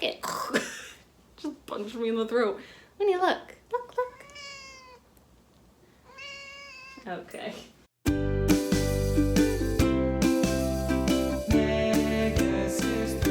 it. Just punched me in the throat. Winnie, look. Look, look. Okay.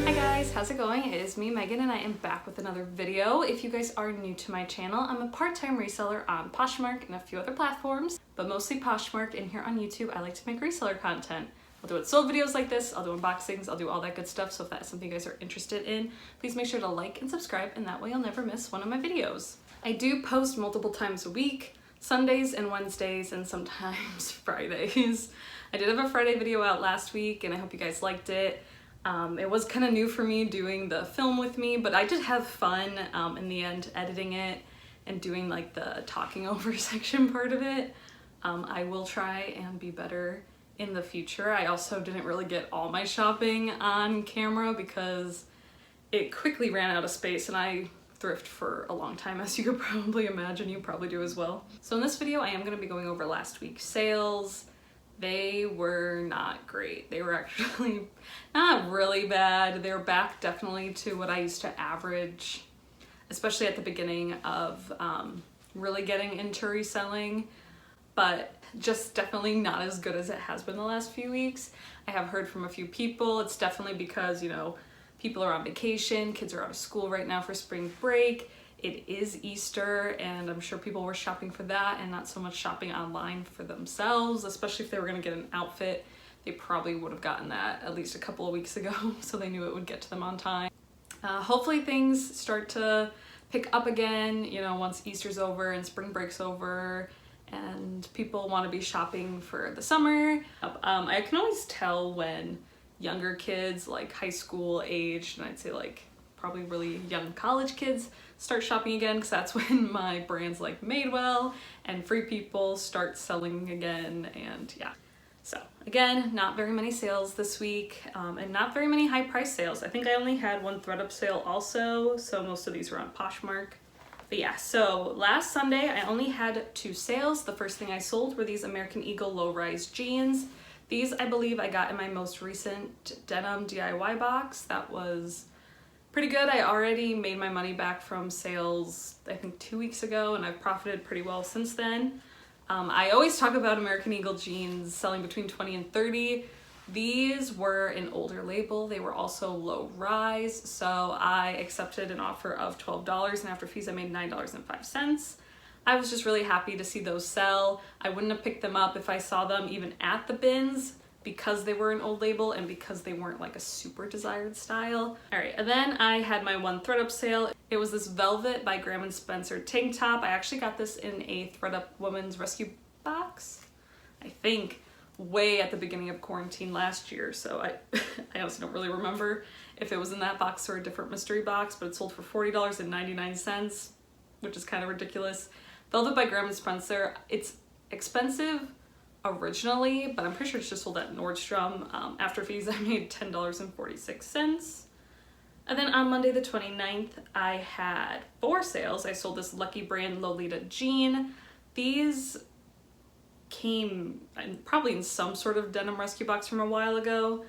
Hi guys, how's it going? It is me, Megan, and I am back with another video. If you guys are new to my channel, I'm a part-time reseller on Poshmark and a few other platforms, but mostly Poshmark, and here on YouTube I like to make reseller content. I'll do sold videos like this, I'll do unboxings, I'll do all that good stuff, so if that's something you guys are interested in, please make sure to like and subscribe, and that way you'll never miss one of my videos. I do post multiple times a week, Sundays and Wednesdays, and sometimes Fridays. I did have a Friday video out last week, and I hope you guys liked it. It was kind of new for me doing the film with me, but I did have fun in the end editing it and doing like the talking over section part of it. I will try and be better in the future. I also didn't really get all my shopping on camera because it quickly ran out of space, and I thrift for a long time, as you could probably imagine. You probably do as well. So in this video I am going to be going over last week's sales. They were not great. They were actually not really bad. They were back definitely to what I used to average, especially at the beginning of really getting into reselling, but just definitely not as good as it has been the last few weeks. I have heard from a few people. It's definitely because, you know, people are on vacation, kids are out of school right now for spring break. It is Easter, and I'm sure people were shopping for that and not so much shopping online for themselves, especially if they were gonna get an outfit. They probably would have gotten that at least a couple of weeks ago, so they knew it would get to them on time. Hopefully things start to pick up again, you know, once Easter's over and spring break's over and people want to be shopping for the summer. I can always tell when younger kids, like high school aged, and I'd say like probably really young college kids, start shopping again, because that's when my brands like Madewell and Free People start selling again. And yeah, so again, not very many sales this week, and not very many high price sales. I think I only had one ThredUP sale also, so most of these were on Poshmark. But yeah, so last Sunday I only had 2 sales. The first thing I sold were these American Eagle low-rise jeans. These I believe I got in my most recent denim DIY box. That was pretty good. I already made my money back from sales I think 2 weeks ago, and I've profited pretty well since then. I always talk about American Eagle jeans selling between 20 and 30. These were an older label. They were also low rise, so I accepted an offer of $12, and after fees I made $9.05. I was just really happy to see those sell. I wouldn't have picked them up if I saw them even at the bins, because they were an old label and because they weren't like a super desired style. All right, and then I had my one ThredUP sale. It was this Velvet by Graham & Spencer tank top. I actually got this in a ThredUP Women's Rescue box, I think way at the beginning of quarantine last year, so I honestly don't really remember if it was in that box or a different mystery box, but it sold for $40.99, which is kind of ridiculous. Velvet by Graham & Spencer, it's expensive originally, but I'm pretty sure it's just sold at Nordstrom. After fees I made $10.46. And then on Monday the 29th I had 4 sales. I sold this Lucky Brand Lolita jean. These came probably in some sort of denim rescue box from a while ago,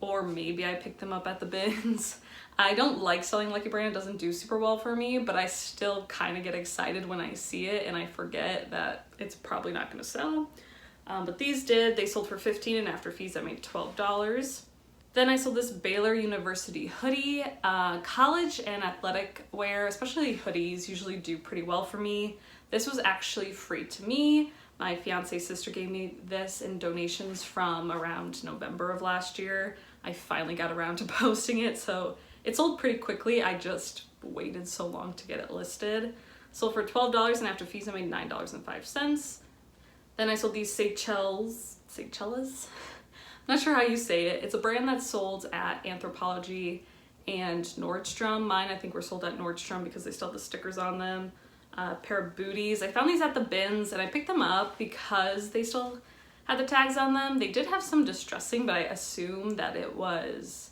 or maybe I picked them up at the bins. I don't like selling Lucky Brand, it doesn't do super well for me, but I still kind of get excited when I see it and I forget that it's probably not going to sell. But these did. They sold for $15, and after fees I made $12. Then I sold this Baylor University hoodie. College and athletic wear, especially hoodies, usually do pretty well for me. This was actually free to me. My fiance's sister gave me this in donations from around November of last year. I finally got around to posting it, so it sold pretty quickly. I just waited so long to get it listed. Sold for $12, and after fees I made $9.05. Then I sold these Seychelles. I'm not sure how you say it. It's a brand that's sold at Anthropologie and Nordstrom. Mine I think were sold at Nordstrom because they still have the stickers on them. Pair of booties. I found these at the bins and I picked them up because they still had the tags on them. They did have some distressing, but I assume that it was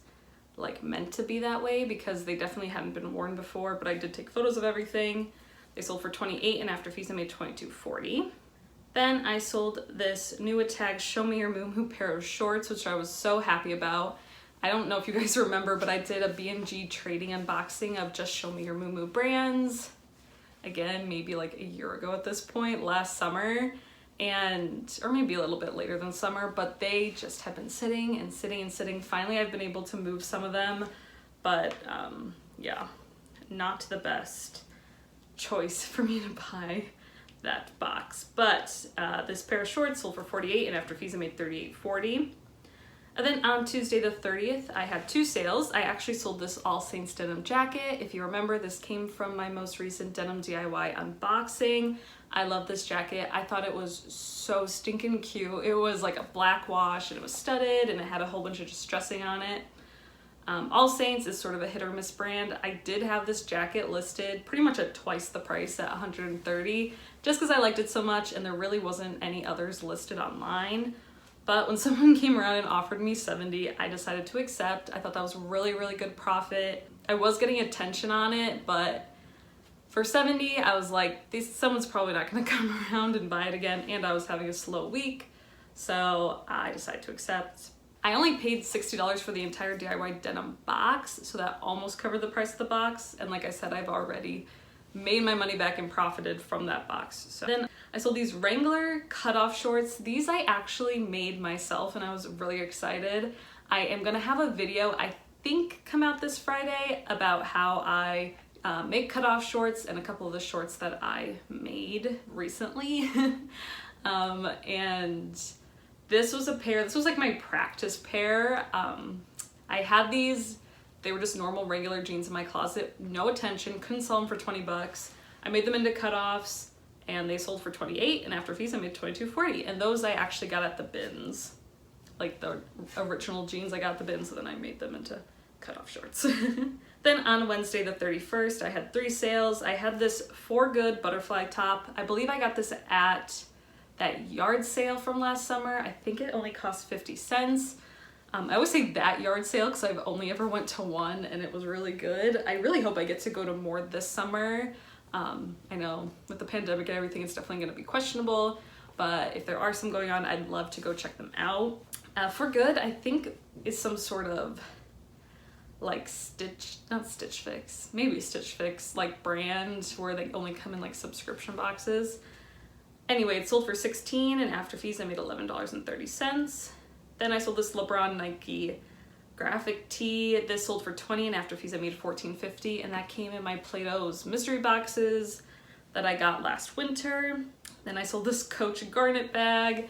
like meant to be that way because they definitely hadn't been worn before, but I did take photos of everything. They sold for $28, and after fees I made $22.40. Then I sold this New Tag Show Me Your Moo Moo pair of shorts, which I was so happy about. I don't know if you guys remember, but I did a B&G trading unboxing of Just Show Me Your Moo brands. Again, maybe like a year ago at this point, last summer, or maybe a little bit later than summer, but they just have been sitting and sitting and sitting. Finally, I've been able to move some of them, but yeah, not the best choice for me to buy that box. But this pair of shorts sold for $48, and after fees I made $38.40. And then on Tuesday the 30th, I had 2 sales. I actually sold this All Saints denim jacket. If you remember, this came from my most recent denim DIY unboxing. I love this jacket. I thought it was so stinking cute. It was like a black wash, and it was studded, and it had a whole bunch of distressing on it. All Saints is sort of a hit or miss brand. I did have this jacket listed pretty much at twice the price at $130, just because I liked it so much, and there really wasn't any others listed online. But when someone came around and offered me $70, I decided to accept. I thought that was really, really good profit. I was getting attention on it, but for $70, I was like, someone's probably not gonna come around and buy it again, and I was having a slow week, so I decided to accept. I only paid $60 for the entire DIY denim box, so that almost covered the price of the box, and like I said, I've already made my money back and profited from that box. So then I sold these Wrangler cutoff shorts. These I actually made myself, and I was really excited. I am gonna have a video, I think, come out this Friday about how I make cutoff shorts and a couple of the shorts that I made recently. And this was a pair, this was like my practice pair. I had these, they were just normal regular jeans in my closet, no attention, couldn't sell them for 20 bucks. I made them into cutoffs and they sold for 28, and after fees I made $22.40, and those I actually got at the bins. Like the original jeans I got at the bins, so then I made them into cutoff shorts. Then on Wednesday the 31st, I had 3 sales. I had this For Good butterfly top. I believe I got this at that yard sale from last summer. I think it only cost 50 cents. I always say that yard sale because I've only ever went to one, and it was really good. I really hope I get to go to more this summer. I know with the pandemic and everything, it's definitely gonna be questionable, but if there are some going on, I'd love to go check them out. For Good, I think, is some sort of like not Stitch Fix, maybe Stitch Fix, like brand where they only come in like subscription boxes. Anyway, it sold for $16, and after fees I made $11.30. Then I sold this LeBron Nike graphic tee. This sold for $20, and after fees I made $14.50, and that came in my Plato's mystery boxes that I got last winter. Then I sold this Coach garnet bag.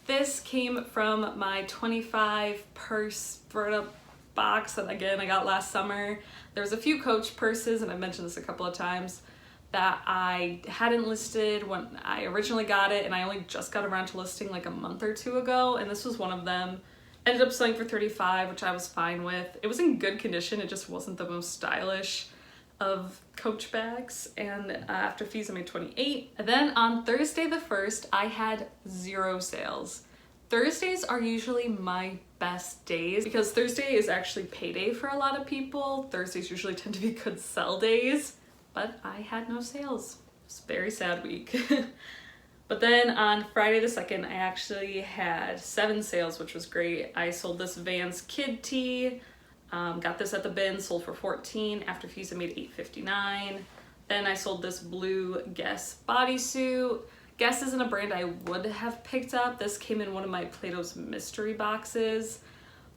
This came from my 25 purse ThredUP box that, again, I got last summer. There's a few Coach purses, and I mentioned this a couple of times, that I hadn't listed when I originally got it, and I only just got around to listing like a month or 2 ago, and this was one of them. Ended up selling for $35, which I was fine with. It was in good condition, it just wasn't the most stylish of Coach bags, and after fees I made $28. And then on Thursday the 1st, I had 0 sales. Thursdays are usually my best days because Thursday is actually payday for a lot of people. Thursdays usually tend to be good sell days, but I had no sales. It was a very sad week. But then on Friday the 2nd, I actually had 7 sales, which was great. I sold this Vans kid tee, got this at the bin, sold for $14. After fees I made $8.59. Then I sold this blue Guess bodysuit. Guess isn't a brand I would have picked up. This came in one of my Plato's mystery boxes.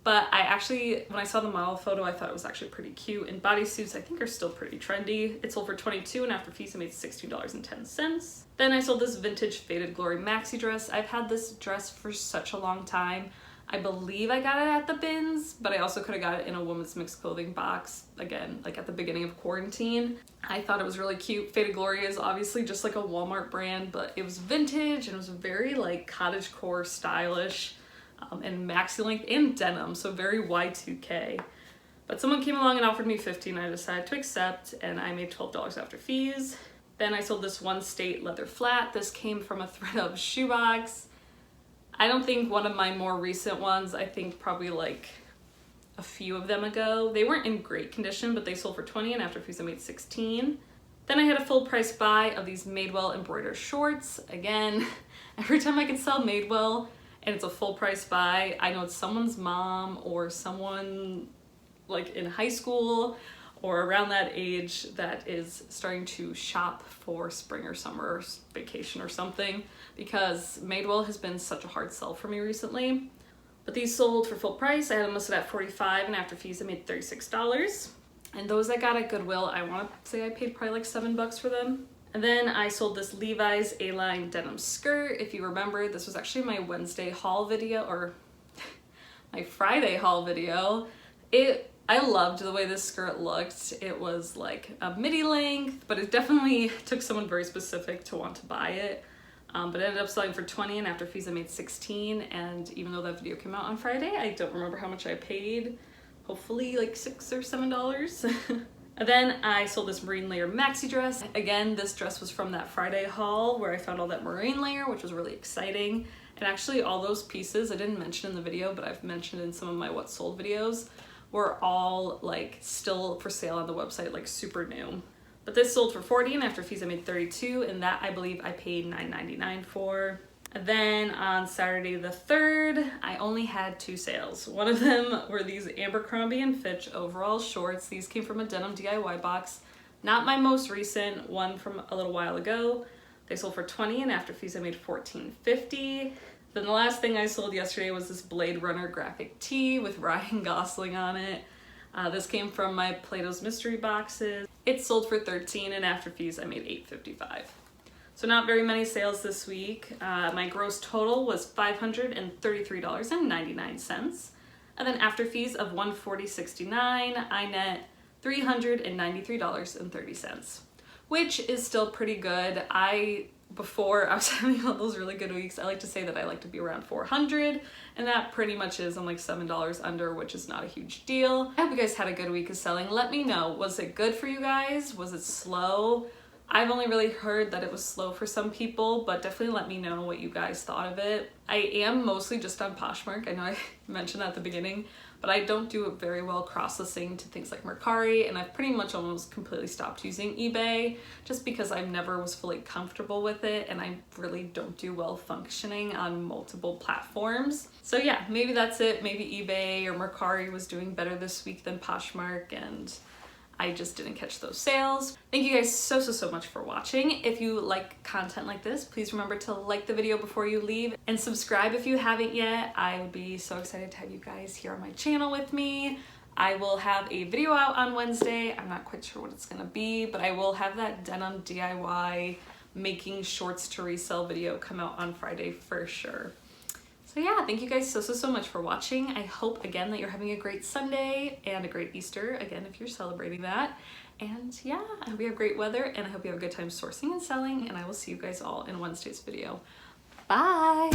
But I actually, when I saw the model photo, I thought it was actually pretty cute. And bodysuits, I think, are still pretty trendy. It sold for $22, and after fees I made $16.10. Then I sold this vintage Faded Glory maxi dress. I've had this dress for such a long time. I believe I got it at the bins, but I also could have got it in a women's mixed clothing box, again, like at the beginning of quarantine. I thought it was really cute. Faded Glory is obviously just like a Walmart brand, but it was vintage and it was very like cottagecore stylish, and maxi length and denim, so very Y2K. But someone came along and offered me $15, and I decided to accept, and I made $12 after fees. Then I sold this One State leather flat. This came from a ThredUP shoebox. I don't think one of my more recent ones, I think probably like a few of them ago. They weren't in great condition, but they sold for $20, and after fees I made $16. Then I had a full price buy of these Madewell embroidered shorts. Again, every time I could sell Madewell and it's a full price buy. I know it's someone's mom or someone like in high school or around that age that is starting to shop for spring or summer vacation or something, because Madewell has been such a hard sell for me recently. But these sold for full price. I had them listed at $45, and after fees I made $36. And those I got at Goodwill, I want to say I paid probably like $7 for them. And then I sold this Levi's A-line denim skirt. If you remember, this was actually my Wednesday haul video, or my Friday haul video. I loved the way this skirt looked. It was like a midi length, but it definitely took someone very specific to want to buy it. But it ended up selling for $20, and after fees I made $16. And even though that video came out on Friday, I don't remember how much I paid. Hopefully like $6 or $7. And then I sold this marine layer maxi dress. Again, this dress was from that Friday haul where I found all that marine layer, which was really exciting. And actually all those pieces, I didn't mention in the video, but I've mentioned in some of my what sold videos, were all like still for sale on the website, like super new. But this sold for $40, and after fees I made $32, and that I believe I paid $9.99 for. And then on Saturday the 3rd, I only had 2 sales. One of them were these Abercrombie & Fitch overall shorts. These came from a denim DIY box. Not my most recent, one from a little while ago. They sold for $20, and after fees I made $14.50. Then the last thing I sold yesterday was this Blade Runner graphic tee with Ryan Gosling on it. This came from my Plato's Mystery boxes. It sold for $13, and after fees I made $8.55. So not very many sales this week. My gross total was $533.99. And then after fees of $140.69, I net $393.30, which is still pretty good. Before I was having all those really good weeks, I like to say that I like to be around 400, and that pretty much is. I'm like $7 under, which is not a huge deal. I hope you guys had a good week of selling. Let me know, was it good for you guys? Was it slow? I've only really heard that it was slow for some people, but definitely let me know what you guys thought of it. I am mostly just on Poshmark. I know I mentioned that at the beginning, but I don't do it very well cross-listing to things like Mercari, and I've pretty much almost completely stopped using eBay just because I never was fully comfortable with it, and I really don't do well functioning on multiple platforms. So yeah, maybe that's it. Maybe eBay or Mercari was doing better this week than Poshmark, and I just didn't catch those sales. Thank you guys so much for watching. If you like content like this, please remember to like the video before you leave and subscribe if you haven't yet. I would be so excited to have you guys here on my channel with me. I will have a video out on Wednesday. I'm not quite sure what it's gonna be, but I will have that denim DIY making shorts to resell video come out on Friday for sure. So yeah, thank you guys so much for watching. I hope again that you're having a great Sunday and a great Easter, again, if you're celebrating that. And yeah, I hope you have great weather, and I hope you have a good time sourcing and selling, and I will see you guys all in Wednesday's video. Bye!